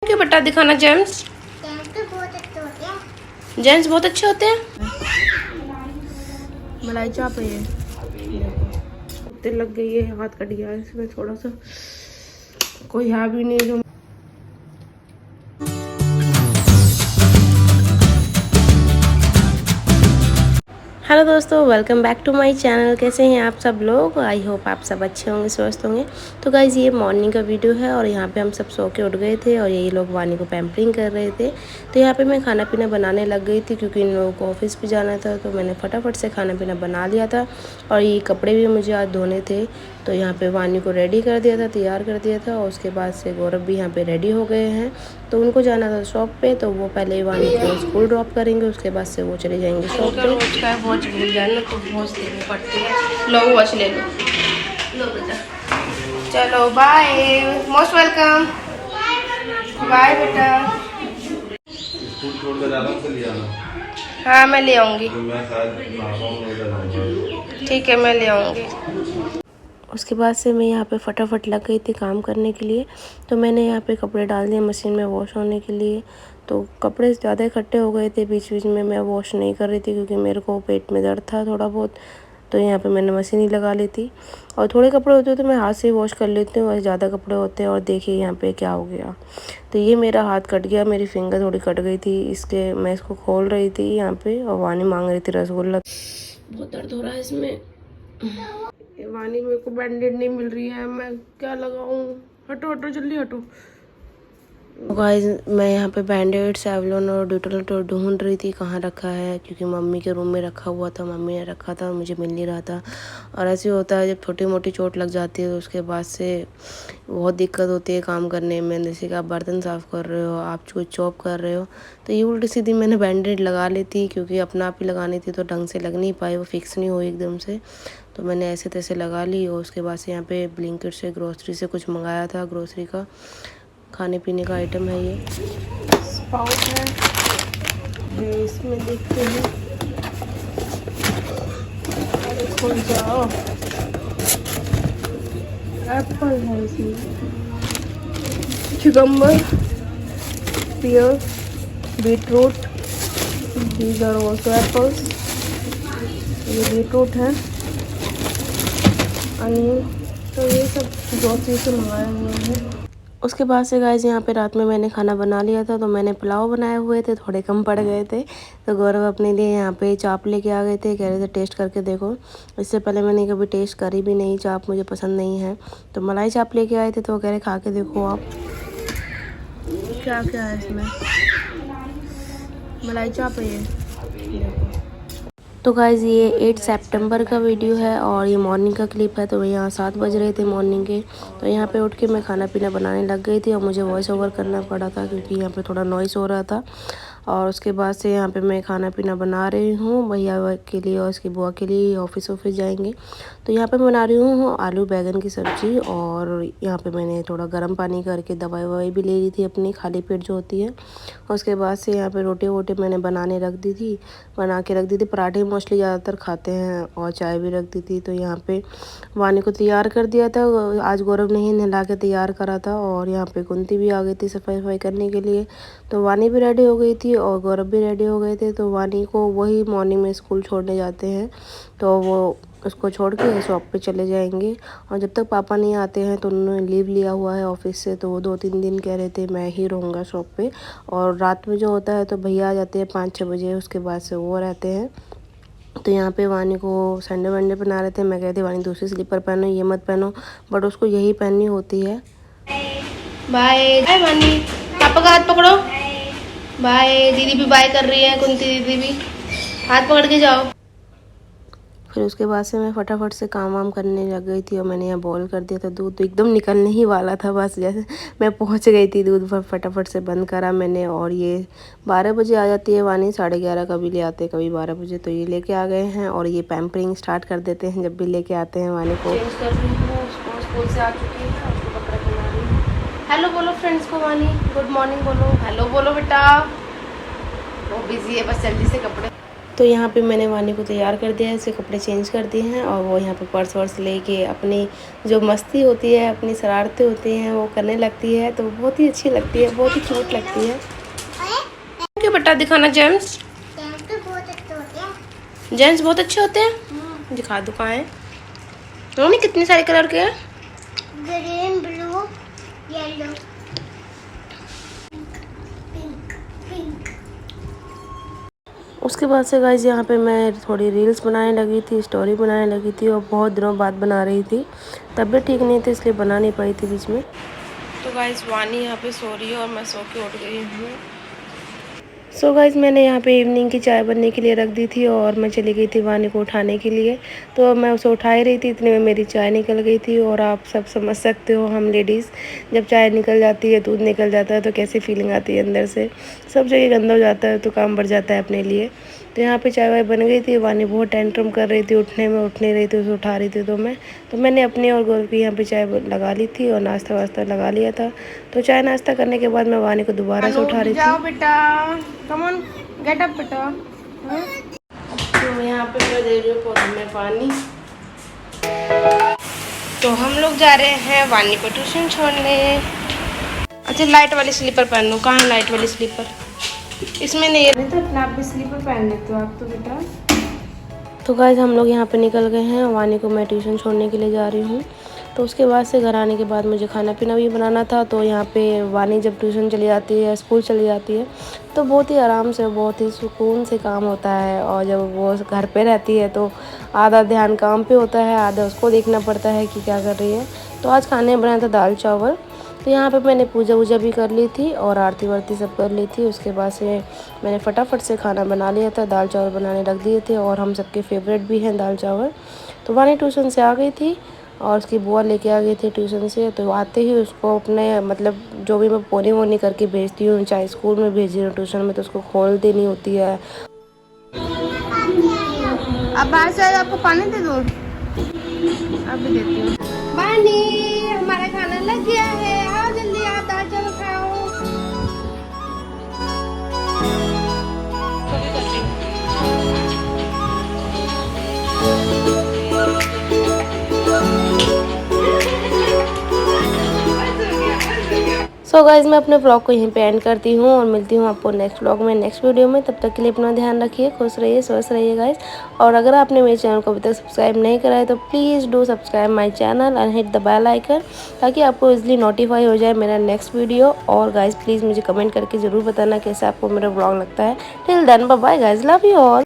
क्यों बेटा दिखाना जेम्स? जेम्स बहुत अच्छे होते हैं। मलाई चाप है ये, देखो लग गई है, हाथ कट गया इसमें थोड़ा सा, कोई है भी नहीं जो। हेलो दोस्तों, welcome back to my channel. कैसे हैं आप सब लोग? आई होप आप सब अच्छे होंगे, स्वस्थ होंगे। तो गाइज़ ये मॉर्निंग का वीडियो है और यहाँ पे हम सब सो के उठ गए थे और यही लोग वानी को पैम्परिंग कर रहे थे। तो यहाँ पे मैं खाना पीना बनाने लग गई थी क्योंकि इन लोगों को ऑफिस भी जाना था, तो मैंने फटाफट से खाना पीना बना लिया था। और ये कपड़े भी मुझे आज धोने थे, तो यहाँ पे वानी को रेडी कर दिया था, तैयार कर दिया था। और उसके बाद से गौरव भी यहाँ पे रेडी हो गए हैं, तो उनको जाना था शॉप पे। तो वो पहले वानी को स्कूल ड्रॉप करेंगे, उसके बाद से वो चले जाएंगे शॉप पे। वॉच भूल जाना तो वॉच देनी पड़ती है। लो वॉच ले लो, लो बेटा। चलो बाय, मोस्ट वेलकम। बाय बेटा। स्कूल छोड़ कर आराम से ले आना। हाँ मैं ले आऊँगी। तो मैं शायद आऊँगा। ठीक है, मैं ले आऊँगी। उसके बाद से मैं यहाँ पे फटाफट लग गई थी काम करने के लिए। तो मैंने यहाँ पे कपड़े डाल दिए मशीन में वॉश होने के लिए। तो कपड़े ज़्यादा इकट्ठे हो गए थे, बीच बीच में मैं वॉश नहीं कर रही थी क्योंकि मेरे को पेट में दर्द था थोड़ा बहुत। तो यहाँ पे मैंने मशीन ही लगा ली थी। और थोड़े कपड़े होते तो मैं हाथ से ही वॉश कर लेती हूँ, और ज़्यादा कपड़े होते हैं। और देखिए यहाँ पे क्या हो गया, तो ये मेरा हाथ कट गया, मेरी फिंगर थोड़ी कट गई थी, इसके मैं इसको खोल रही थी यहाँ पे। और वानी मांग रही थी रसगुल्ला। बहुत दर्द हो रहा है इसमें। वानी मेरे को बैंडेड नहीं मिल रही है, मैं क्या लगाऊं? हटो हटो जल्दी हटो। गाइस मैं यहाँ पे बैंडेड, सेवलॉन और डेटॉल ढूंढ रही थी कहाँ रखा है, क्योंकि मम्मी के रूम में रखा हुआ था, मम्मी ने रखा था, मुझे मिल नहीं रहा था। और ऐसे होता है जब छोटी मोटी चोट लग जाती है तो उसके बाद से बहुत दिक्कत होती है काम करने में। जैसे कि आप बर्तन साफ़ कर रहे हो, आप कुछ चॉप कर रहे हो, तो ये उल्टी सीधी मैंने बैंडेड लगा ली थी क्योंकि अपना आप ही लगानी थी, तो ढंग से लग नहीं पाई, वो फिक्स नहीं हुई एकदम से। तो मैंने ऐसे तैसे लगा ली। और उसके बाद से यहाँ पे ब्लिंकिट से ग्रोसरी से कुछ मंगाया था, ग्रोसरी का खाने पीने का आइटम है। ये स्पाउट है, इसमें देखते हैं। अरे खुल जाओ, एप्पल है इसमें, cucumber, pear, beetroot, these are also apples। ये बीटरूट है, अनियन। तो ये सब ग्रोसरी से मंगाया हुआ है। उसके बाद से गाइस यहाँ पे रात में मैंने खाना बना लिया था, तो मैंने पुलाव बनाए हुए थे, थोड़े कम पड़ गए थे। तो गौरव अपने लिए यहाँ पे चाप लेके आ गए थे, कह रहे थे टेस्ट करके देखो। इससे पहले मैंने कभी टेस्ट करी भी नहीं चाप, मुझे पसंद नहीं है। तो मलाई चाप लेके आए थे, तो कह रहे खा के देखो आप। क्या क्या है इसमें? मलाई चाप है ये, देखो। तो गाइज़ ये 8 सितंबर का वीडियो है और ये मॉर्निंग का क्लिप है। तो यहाँ 7 बज रहे थे मॉर्निंग के। तो यहाँ पे उठ के मैं खाना पीना बनाने लग गई थी और मुझे वॉइस ओवर करना पड़ा था क्योंकि यहाँ पे थोड़ा नॉइस हो रहा था। और उसके बाद से यहाँ पे मैं खाना पीना बना रही हूँ भैया के लिए और उसकी बुआ के लिए, ऑफिस जाएंगे। तो यहाँ पे बना रही हूँ आलू बैगन की सब्ज़ी। और यहाँ पे मैंने थोड़ा गर्म पानी करके दवाई ववाई भी ले ली थी अपनी, खाली पेट जो होती है। उसके बाद से यहाँ पे रोटी वोटी मैंने बनाने रख दी थी, बना के रख दी थी। पराठे मोस्टली ज़्यादातर खाते हैं, और चाय भी रख दी थी। तो यहाँ पे वानी को तैयार कर दिया था, आज गौरव ने ही नहला के तैयार करा था। और यहाँ पे कुंती भी आ गई थी सफाई वफाई करने के लिए। तो वानी भी रेडी हो गई थी और गौरव भी रेडी हो गए थे। तो वानी को वही मॉर्निंग में स्कूल छोड़ने जाते हैं, तो वो उसको छोड़ के शॉप पे चले जाएंगे। और जब तक पापा नहीं आते हैं, तो उन्होंने लीव लिया हुआ है ऑफिस से, तो वो 2-3 दिन कह रहे थे मैं ही रहूँगा शॉप पे। और रात में जो होता है तो भैया आ जाते हैं 5-6 बजे, उसके बाद से वो रहते हैं। तो यहाँ पे वानी को संडे वनडे बना रहे थे। मैं कहती वानी दूसरी स्लीपर पहनो, ये मत पहनो, बट उसको यही पहननी होती है। बाय बाय वानी, पापा का हाथ पकड़ो। बाय, दीदी भी बाय कर रही है, कुंती दीदी भी, हाथ पकड़ के जाओ। फिर उसके बाद से मैं फटाफट से काम वाम करने लग गई थी और मैंने यहाँ बॉईल कर दिया था दूध, तो एकदम निकलने ही वाला था, बस जैसे मैं पहुँच गई थी दूध फटाफट से बंद करा मैंने। और ये 12 बजे आ जाती है वानी, 11:30 कभी ले आते हैं, कभी 12 बजे। तो ये लेके आ गए हैं और ये पैम्परिंग स्टार्ट कर देते हैं जब भी लेके आते हैं वानी को। चेंज कर रही हूँ, स्कूल से आ चुकी है, उसको कपड़ा पहना रही हूँ। हेलो बोलो फ्रेंड्स को वानी, गुड मॉर्निंग बोलो, हेलो बोलो बेटा। वो बिजी है, बस जल्दी से कपड़े। तो यहाँ पे मैंने वानी को तैयार कर दिया है, इसके कपड़े चेंज कर दिए हैं और वो यहाँ पे पर्स वर्स लेके अपनी जो मस्ती होती है, अपनी शरारतें होती हैं वो करने लगती है। तो बहुत ही अच्छी लगती है, बहुत ही क्यूट लगती है। क्यों बेटा दिखाना जेम्स? जेम्स बहुत अच्छे होते हैं। दिखा दो कहाँ है। मम्मी कितने सारे कलर के हैं? Green, blue, yellow, pink. उसके बाद से गाइस यहाँ पे मैं थोड़ी रील्स बनाने लगी थी, स्टोरी बनाने लगी थी और बहुत दिनों बाद बना रही थी। तबीयत ठीक नहीं थी इसलिए बना नहीं पाई थी बीच में। तो गाइस वानी यहाँ पे सो रही है और मैं सो के उठ गई हूँ। सो गाइस मैंने यहाँ पे इवनिंग की चाय बनने के लिए रख दी थी और मैं चली गई थी वानी को उठाने के लिए। तो मैं उसे उठा ही रही थी, इतने में मेरी चाय निकल गई थी। और आप सब समझ सकते हो, हम लेडीज़ जब चाय निकल जाती है, दूध निकल जाता है तो कैसी फीलिंग आती है अंदर से। सब जगह गंदा हो जाता है तो काम बढ़ जाता है अपने लिए। तो यहाँ पे चाय वाय बन गई थी। वानी बहुत टेंट्रम कर रही थी, उठने में उठ नहीं रही थी, उसे उठा रही थी। तो मैंने अपनी और गौरव की यहाँ पे चाय लगा ली थी और नाश्ता वास्ता लगा लिया था। तो चाय नाश्ता करने के बाद मैं वानी को दोबारा से उठा रही थी। जाओ बेटा, कम ऑन, गेट अप बेटा। तो यहाँ पे मैं दे रही हूँ पौधे में पानी। तो हम लोग जा रहे हैं वानी को ट्यूशन छोड़ने। अच्छा लाइट वाली स्लीपर पहन लो। कहाँ है लाइट वाली स्लीपर? इसमें नहीं है। तो अपना आप भी स्लीपर पहन लेते हो आप तो बेटा। तो गाइस हम लोग यहाँ पे निकल गए हैं। वानी को मैं ट्यूशन छोड़ने के लिए जा रही हूँ। तो उसके बाद से घर आने के बाद मुझे खाना पीना भी बनाना था। तो यहाँ पे वानी जब ट्यूशन चली जाती है, स्कूल चली जाती है, तो बहुत ही आराम से, बहुत ही सुकून से काम होता है। और जब वो घर पे रहती है तो आधा ध्यान काम पे होता है, आधा उसको देखना पड़ता है कि क्या कर रही है। तो आज खाने में बनाया था दाल चावल। तो यहाँ पे मैंने पूजा वूजा भी कर ली थी और आरती वारती सब कर ली थी। उसके बाद से मैंने फटाफट से खाना बना लिया था, दाल चावल बनाने रख दिए थे और हम सबके फेवरेट भी हैं दाल चावल। तो वानी ट्यूशन से आ गई थी और उसकी बुआ लेके आ गई थी ट्यूशन से। तो आते ही उसको अपने मतलब जो भी मैं पोनी वोनी करके भेजती हूँ, चाहे स्कूल में भेज रही हूँ ट्यूशन में, तो उसको खोल देनी होती है। अब बाहर से आपको पानी दे दूँ? अब भी देती हूँ। पानी, हमारा खाना लग गया है, आओ जल्दी आप दाल चावल खाओ। सो गाइज़ मैं अपने ब्लॉग को यहीं पे एंड करती हूँ और मिलती हूँ आपको नेक्स्ट ब्लॉग में, नेक्स्ट वीडियो में। तब तक के लिए अपना ध्यान रखिए, खुश रहिए, स्वस्थ रहिए गाइज़। और अगर आपने मेरे चैनल को अभी तक सब्सक्राइब नहीं करा है तो please do subscribe my channel and hit the bell icon, ताकि आपको इजीली नोटिफाई हो जाए मेरा नेक्स्ट वीडियो। और गाइज़ प्लीज़ मुझे कमेंट करके ज़रूर बताना कैसा आपको मेरा ब्लॉग लगता है। Till then bye bye guys, love you all.